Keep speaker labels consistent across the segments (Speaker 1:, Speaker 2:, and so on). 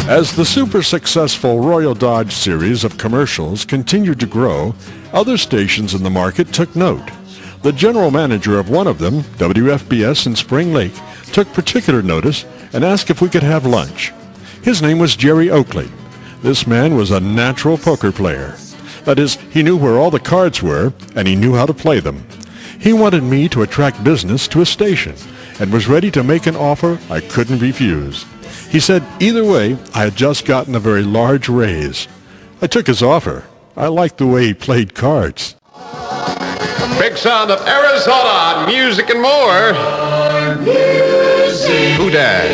Speaker 1: As the super successful Royal Dodge series of commercials continued to grow, other stations in the market took note. The general manager of one of them, WFBS in Spring Lake, took particular notice and asked if we could have lunch. His name was Jerry Oakley. This man was a natural poker player. That is, he knew where all the cards were, and he knew how to play them. He wanted me to attract business to his station, and was ready to make an offer I couldn't refuse. He said either way, I had just gotten a very large raise. I took his offer. I liked the way he played cards.
Speaker 2: Big sound of Arizona, music and more. Music. Who dat?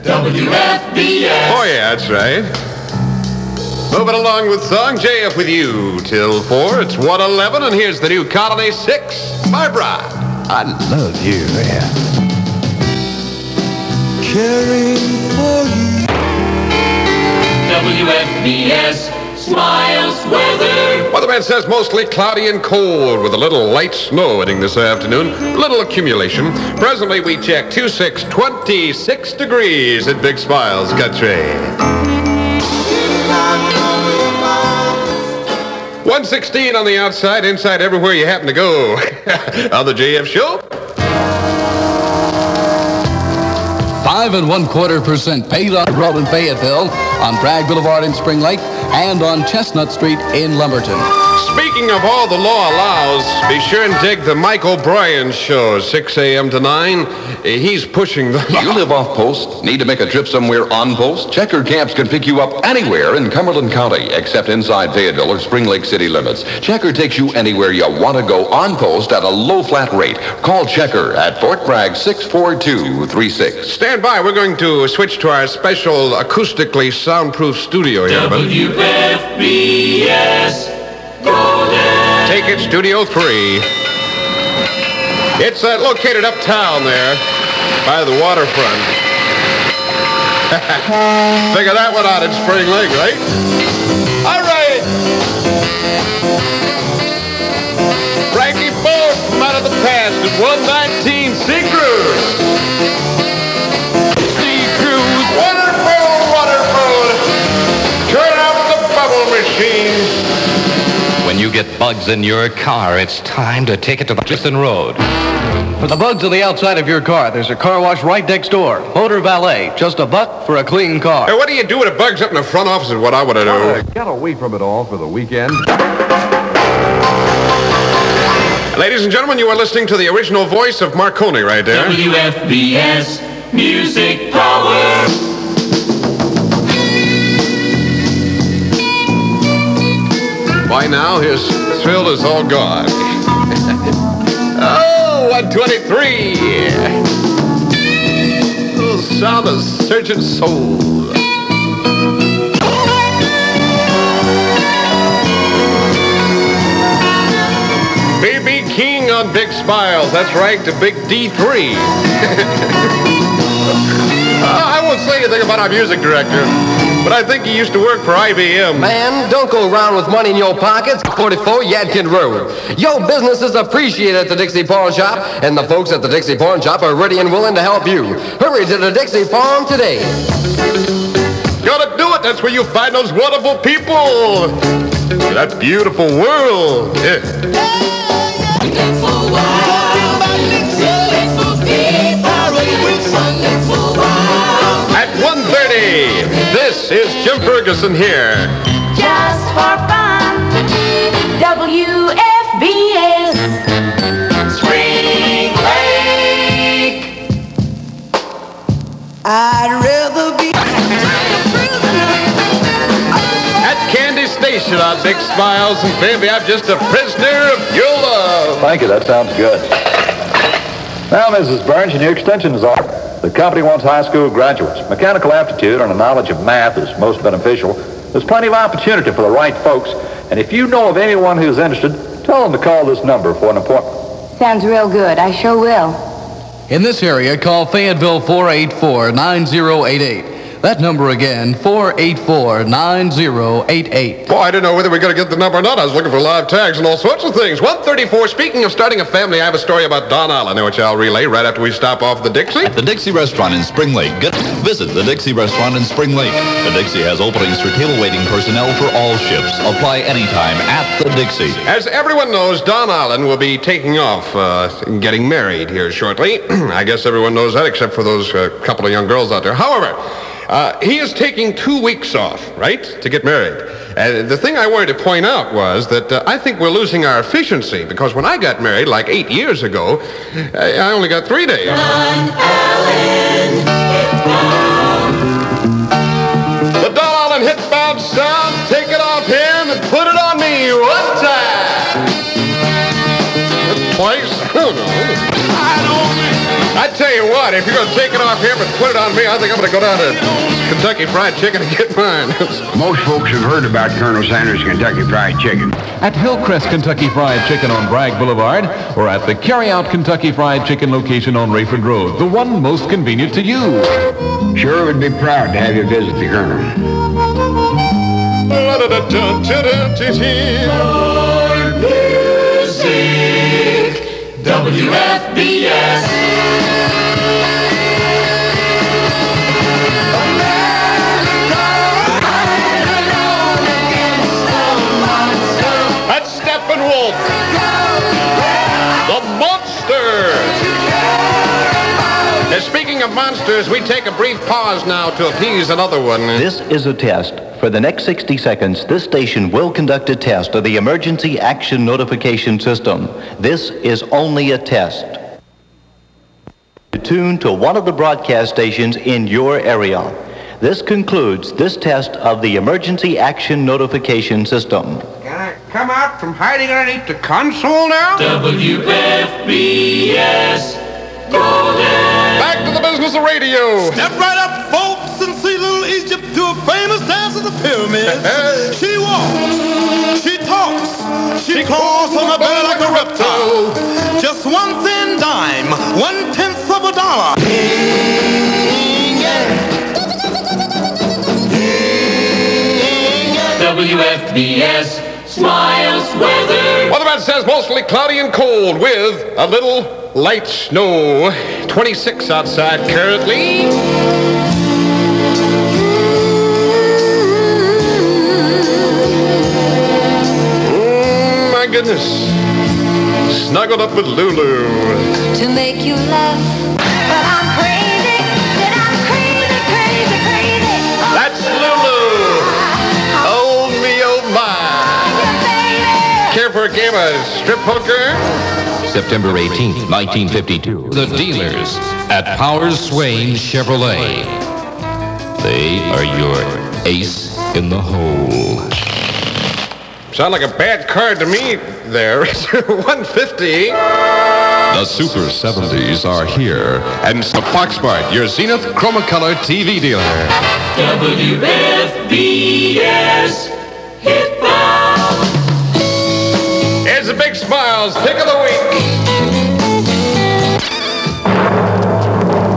Speaker 2: WFBS. Oh yeah, that's right. Moving along with song, JF with you till 4. It's 1:11, and here's the new Colony 6 by BRAGG. I love you, yeah.
Speaker 3: Caring for you.
Speaker 4: WFBS Smiles Weather.
Speaker 2: Weatherman says mostly cloudy and cold with a little light snow hitting this afternoon. Little accumulation. Presently we check 26 degrees at Big Smiles Country. 116 on the outside, inside everywhere you happen to go. On the JF Show.
Speaker 5: 5 1/4% paid on road in Fayetteville, on Bragg Boulevard in Spring Lake, and on Chestnut Street in Lumberton.
Speaker 2: Speaking of all the law allows, be sure and dig the Mike O'Brien Show, 6 a.m. to 9. He's pushing the law.
Speaker 6: You live off post? Need to make a trip somewhere on post? Checker Camps can pick you up anywhere in Cumberland County, except inside Fayetteville or Spring Lake city limits. Checker takes you anywhere you want to go on post at a low flat rate. Call Checker at Fort Bragg 64236.
Speaker 2: Stand by. We're going to switch to our special acoustically soundproof studio here.
Speaker 4: WFBS Golden.
Speaker 2: Take it, Studio 3. It's located uptown there by the waterfront. Figure that one out in Spring Lake, right? All right. BRAGG-POPE from out of the past at 119 Sea Cruise. Sea Cruise, waterfall. Turn off the bubble machine.
Speaker 7: When you get bugs in your car, it's time to take it to the Ferguson Road.
Speaker 8: For the bugs on the outside of your car, there's a car wash right next door. Motor Valet, just $1 for a clean car.
Speaker 2: Hey, what do you do with the bugs up in the front office is what I want to know.
Speaker 9: Get away from it all for the weekend.
Speaker 2: Ladies and gentlemen, you are listening to the original voice of Marconi right there.
Speaker 4: WFBS Music Power.
Speaker 2: Why now his thrill is all gone. Oh, 123. Oh, sound of Surgeon Soul. B.B. King on Big Smiles. That's right, the big D3. I won't say anything about our music director, but I think he used to work for IBM.
Speaker 10: Man, don't go around with money in your pockets. 44 Yadkin Road. Your business is appreciated at the Dixie Pawn Shop, and the folks at the Dixie Pawn Shop are ready and willing to help you. Hurry to the Dixie Pawn today.
Speaker 2: Gotta do it. That's where you find those wonderful people. That beautiful world. Yeah. At 1:30, this is Jim Ferguson here.
Speaker 11: Just for fun, WFBS
Speaker 4: Spring Lake.
Speaker 3: I'd rather be
Speaker 2: At Candy Station on Big Smiles, and baby, I'm just a prisoner of your love.
Speaker 12: Thank you, that sounds good. Now, Mrs. Burns, your new extension is on. The company wants high school graduates. Mechanical aptitude and a knowledge of math is most beneficial. There's plenty of opportunity for the right folks. And if you know of anyone who's interested, tell them to call this number for an appointment.
Speaker 11: sounds real good. I sure will.
Speaker 5: In this area, call Fayetteville 484-9088. That number again, 484-9088.
Speaker 2: Boy, I didn't know whether we were going to get the number or not. I was looking for live tags and all sorts of things. 134, speaking of starting a family, I have a story about Don Allen, which I'll relay right after we stop off the Dixie.
Speaker 13: At the Dixie Restaurant in Spring Lake. Visit the Dixie Restaurant in Spring Lake. The Dixie has openings for table waiting personnel for all shifts. Apply anytime at the Dixie.
Speaker 2: As everyone knows, Don Allen will be taking off, getting married here shortly. I guess everyone knows that except for those couple of young girls out there. However, he is taking 2 weeks off, right, to get married. The thing I wanted to point out was that I think we're losing our efficiency, because when I got married like 8 years ago, I only got 3 days.
Speaker 4: Don Allen,
Speaker 2: the Don Allen hit-bound sound, take it off him and put it on me one time. Twice? Who knows? I tell you what, if you're going to take it off him and put it on me, I think I'm going to go down to Kentucky Fried Chicken and get mine.
Speaker 14: Most folks have heard about Colonel Sanders' Kentucky Fried Chicken.
Speaker 15: At Hillcrest Kentucky Fried Chicken on Bragg Boulevard, or at the Carryout Kentucky Fried Chicken location on Rayford Road, the one most convenient to you.
Speaker 14: Sure would be proud to have you visit the Colonel.
Speaker 4: More music, WFBS.
Speaker 2: That's Steppenwolf, the monster. And speaking of monsters, we take a brief pause now to appease another one.
Speaker 16: This is a test. For the next 60 seconds, this station will conduct a test of the Emergency Action Notification System. This is only a test. Tune to one of the broadcast stations in your area. This concludes this test of the Emergency Action Notification System.
Speaker 14: Can I come out from hiding underneath the console now?
Speaker 4: WFBS Golden.
Speaker 2: Back to the business of radio.
Speaker 17: Step right up, folks, and see little Egypt do a famous dance of the pyramids. She walks, she talks, she claws on a bird like a reptile. Just 1 thin dime, 1/10 of a dollar.
Speaker 4: WFBS Smiles Weather.
Speaker 2: Weatherman says mostly cloudy and cold with a little light snow. 26 outside currently. My goodness. Snuggled up with Lulu.
Speaker 18: To make you laugh, but I'm crazy, that I'm crazy, crazy, crazy.
Speaker 2: That's Lulu. Oh me, oh my. Care for a game of strip poker?
Speaker 7: September 18th, 1952. The dealers at Powers Swain Chevrolet. They are your ace in the hole.
Speaker 2: Sound like a bad card to me there. 150.
Speaker 6: The Super 70s are here.
Speaker 2: And the Foxmart, your Zenith Chromacolor TV dealer.
Speaker 4: WFBS Hit Bob.
Speaker 2: Here's the Big Smiles Pick of the Week.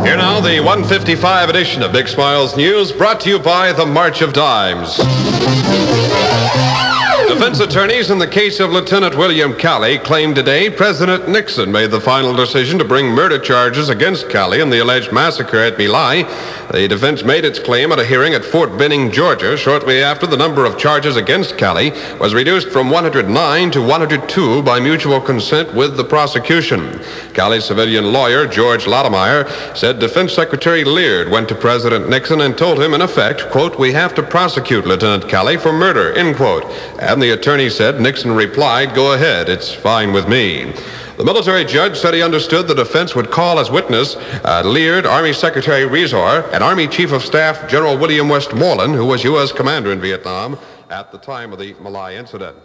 Speaker 2: Here now, the 155 edition of Big Smiles News, brought to you by the March of Dimes. Defense attorneys in the case of Lieutenant William Calley claimed today President Nixon made the final decision to bring murder charges against Calley in the alleged massacre at My Lai. The defense made its claim at a hearing at Fort Benning, Georgia, shortly after the number of charges against Calley was reduced from 109 to 102 by mutual consent with the prosecution. Calley's civilian lawyer, George Lodemeyer, said Defense Secretary Leard went to President Nixon and told him, in effect, quote, "We have to prosecute Lieutenant Calley for murder," end quote. And the attorney said Nixon replied, "Go ahead, it's fine with me." The military judge said he understood the defense would call as witness Leard, Army Secretary Rezor, and Army Chief of Staff General William Westmoreland, who was U.S. commander in Vietnam at the time of the My Lai incident.